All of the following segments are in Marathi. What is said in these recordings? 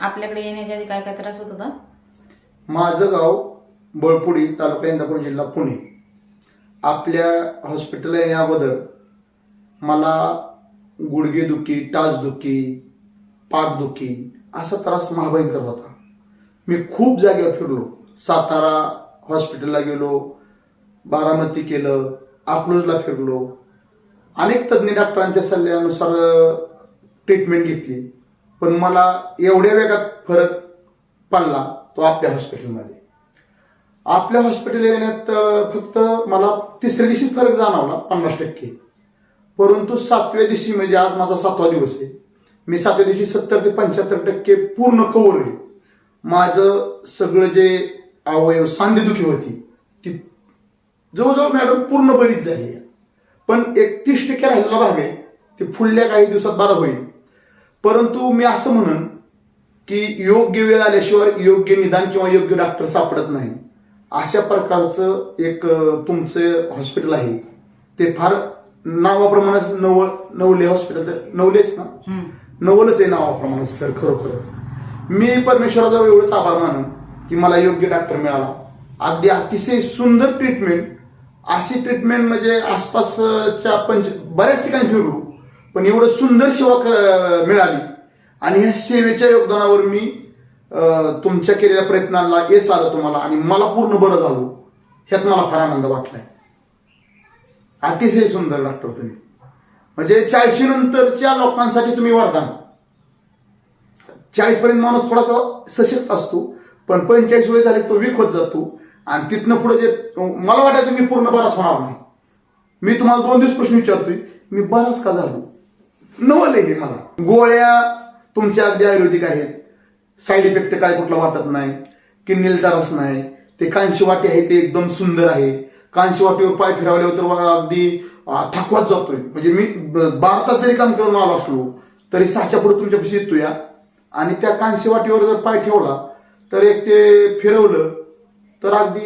आपल्याकडे येण्याच्या आधी काय काय त्रास होत होता? माझं गाव बळपुडी, तालुका इंदापूर, जिल्हा पुणे. आपल्या हॉस्पिटल या अगोदर मला गुडघेदुखी, टाचदुखी, पाठदुखी असा त्रास महाभयंकर होता. मी खूप जागेवर फिरलो. सातारा हॉस्पिटलला गेलो, बारामती केलं, अकलूजला फिरलो. अनेक तज्ज्ञ डॉक्टरांच्या सल्ल्यानुसार ट्रीटमेंट घेतली, पण मला एवढ्या वेगात फरक पडला तो आपल्या हॉस्पिटलमध्ये. आपल्या हॉस्पिटल येण्यात फक्त मला तिसऱ्या दिवशी फरक जाणवला 50%. परंतु 7व्या दिवशी, म्हणजे आज माझा 7वा दिवस आहे, मी 7व्या दिवशी 70 ते 75% पूर्ण कव्हर आहे. माझं सगळं जे अवयव, सांधेदुखी होती ती जवळजवळ मॅडम पूर्ण बरीच झाली आहे. पण 31% राहिलेला भाग आहे, ते पुढल्या काही दिवसात बरा होईल. परंतु मी असं म्हणन की योग्य वेळ आल्याशिवाय योग्य निदान किंवा योग्य डॉक्टर सापडत नाही. अशा प्रकारचं एक तुमचं हॉस्पिटल आहे. ते फार नावाप्रमाणेच नवले हॉस्पिटल, तर नवलेच ना, नवलच आहे नावाप्रमाणे सर. खरोखरच मी परमेश्वराचा एवढंच आभार मानन की मला योग्य डॉक्टर मिळाला. अगदी अतिशय सुंदर ट्रीटमेंट. अशी ट्रीटमेंट म्हणजे आसपासच्या बऱ्याच ठिकाणी फिरलो, पण एवढं सुंदर सेवा मिळाली. आणि ह्या सेवेच्या योगदानावर मी तुमच्या केलेल्या प्रयत्नांना यश आलं तुम्हाला, आणि मला पूर्ण बरं झालो. ह्यात मला फार आनंद वाटलाय. अतिशय सुंदर डॉक्टर तुम्ही. म्हणजे 40 नंतरच्या लोकांसाठी तुम्ही वरदान. 40 पर्यंत माणूस थोडासा सशक्त असतो, पण 45 वय झाले तो वीक होत जातो. आणि तिथनं पुढे जे मला वाटायचं मी पूर्ण बराच होणार नाही. मी तुम्हाला 2 दिवस प्रश्न विचारतोय, मी बराच का झालो? नवल आहे मला. गोळ्या तुमच्या अगदी आयुर्वेदिक आहेत. साईड इफेक्ट काय कुठला वाटत नाही. किडनीला त्रास नाही. ते कांशी वाटी आहे ते एकदम सुंदर आहे. कांशी वाटीवर पाय फिरवल्यावर तर अगदी थकवाच जातोय. म्हणजे मी 12 तास जरी काम करून आलो असलो तरी 6च्या पुढे तुमच्यापाशी येतो या. आणि त्या कांशी वाटीवर जर पाय ठेवला तर एक ते फिरवलं तर अगदी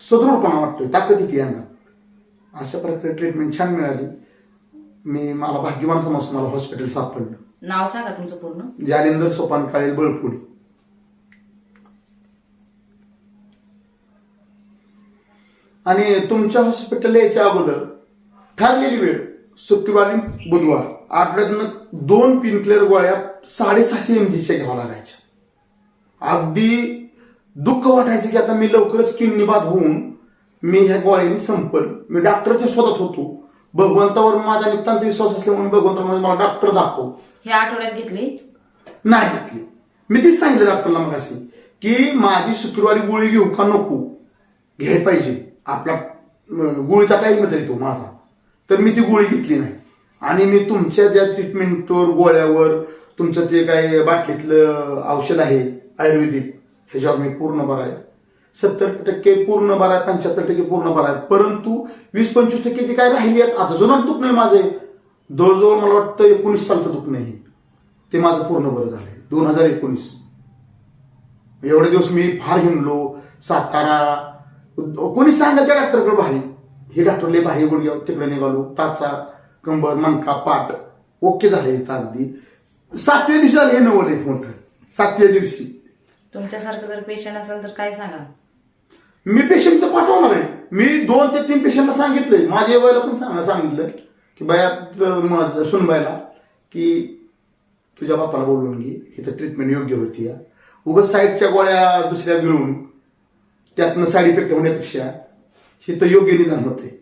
सदृढपणा वाटतोय, ताकद येते यांना. अशा प्रकारे ट्रीटमेंट छान मिळाली. मला भाग्यवान समजतो मला हॉस्पिटल सापडलं. नाव सांगा तुमचं पूर्ण. जालिंदर सोपान काळे, बळपुडी. आणि तुमच्या हॉस्पिटल यायच्या अगोदर ठरलेली वेळ शुक्रवारी, बुधवार, आठवड्यातनं 2 पेनकिलर गोळ्या 650 mgच्या घ्याव्या लागायच्या. अगदी दुःख वाटायचं की आता मी लवकरच किडनी बाद होऊन मी ह्या गोळ्यांनी संपल. मी डॉक्टरच्या शोधात होतो. भगवंतावर माझा नितांत विश्वास असल्यामुळे भगवंतामध्ये मला डॉक्टर दाखव. हे आठवड्यात घेतली? नाही घेतली. मी तीच सांगितलं डॉक्टरला मग असे की माझी शुक्रवारी गोळी घेऊ का नको, घ्यायला पाहिजे. आपला गोळीचा टाईमच आहे तो माझा. तर मी ती गोळी घेतली नाही. आणि मी तुमच्या ज्या ट्रीटमेंटवर, गोळ्यावर, तुमचं जे काय बाटलीतलं औषध आहे आयुर्वेदिक, ह्याच्यावर मी पूर्ण बरा आहे. 70% पूर्ण बरा आहे, 75% पूर्ण बरा आहे. परंतु 20-25% जे काय राहिली आहेत, आता जुना दुख नाही माझे, जवळजवळ मला वाटतं 19 सालचं दुख नाही, ते माझं पूर्ण बरं झालंय. 2019 एवढे दिवस मी फार हिंडलो. सातारा, कोणी सांगा त्या डॉक्टरकडे भारी, हे डॉक्टर लय भारी, गुडघ्या तिकडे निघालो. टाचा, कंबर, मणका, पाठ ओके झाले. अगदी 7व्या दिवशी झाले. हे नवल एक मोठं 7व्या दिवशी. तुमच्यासारखं जर पेशंट असेल तर काय सांगा? मी पेशंटचं पाठवणार आहे. मी 2 ते 3 पेशंटला सांगितलंय. माझ्या वयाला पण सांगितलं की बाया सुनबाईला की तुझ्या बापाला बोलवून घे, इथं ट्रीटमेंट योग्य होती. उगाच साईडच्या गोळ्या दुसऱ्या गिळून त्यातनं साईड इफेक्ट होण्यापेक्षा हे तर योग्य निदान होते.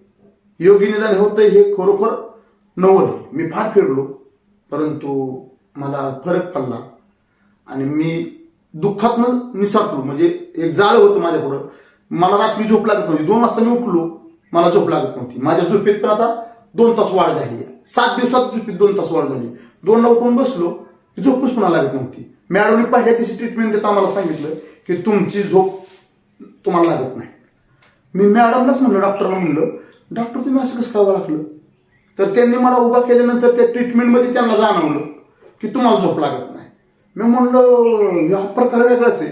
योग्य निदान होतंय हे खरोखर नवल. मी फार फिरलो, परंतु मला फरक पडला. आणि मी दुःखातनं निसटलो. म्हणजे एक जाळ होतं माझ्या पुढं. मला रात्री झोप लागत नव्हती. 2 वाजता मी उठलो, मला झोप लागत नव्हती. माझ्या झोपेत पण आता 2 तास वाढ झाली. 7 दिवसात झोपेत 2 तास वाढ झाली. 2ला उठून बसलो, झोपच पुन्हा लागत नव्हती. मॅडमने पहिल्या दिवशी ट्रीटमेंट देता आम्हाला सांगितलं की तुमची झोप तुम्हाला लागत नाही. मी मॅडमलाच म्हणलं, डॉक्टरला म्हणलं, डॉक्टर तुम्ही असं कसं करावं लागलं? तर त्यांनी मला उभा केल्यानंतर त्या ट्रीटमेंटमध्ये त्यांना जाणवलं की तुम्हाला झोप लागत नाही. मी म्हणलं हा प्रकार वेगळाच आहे.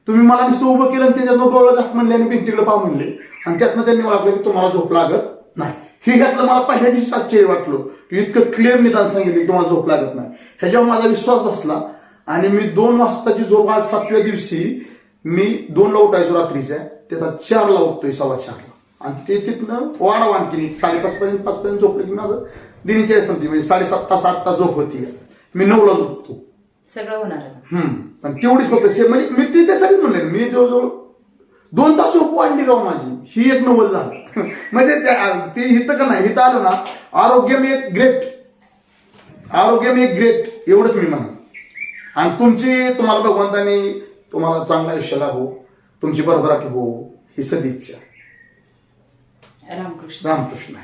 तुम्ही मला नुसतं उभं केलं आणि त्याच्यातनं डोळं झाक म्हणले आणि भिंतीकडे पाव म्हणले, आणि त्यातनं त्यांनी मला की तुम्हाला झोप लागत नाही. हे घातलं मला पहिल्या दिवशी आश्चर्य वाटलं की इतकं क्लिअर निदान सांगितलं की तुम्हाला झोप लागत नाही. ह्याच्यावर माझा विश्वास बसला. आणि मी 2 वाजताची झोप आज 7व्या दिवशी मी 2ला उठायचो रात्रीच्या, त्याचा 4ला उठतोय 4:15ला. आणि ते तिथनं वाढावं आणखी 5:30 5 झोपलं की माझं दिनीच्या संपती, म्हणजे 7.5 तास 8 तास झोप होती. मी 9ला झोपतो. सगळं होणार आहे. पण तेवढीच फक्त म्हणजे मी ते सगळी म्हणले, मी जवळजवळ 2 तास झोप वाढली राव माझी. ही एक नवल झालं. म्हणजे ते हिथं का नाही, हिथं आलं ना, आरोग्य मी एक ग्रेट, एवढंच मी म्हणा. आणि तुम्हाला भगवंतानी तुम्हाला चांगलं आयुष्य लाभो, तुमची भरभराटी हो, ही सदिच्छा. रामकृष्ण. रामकृष्ण.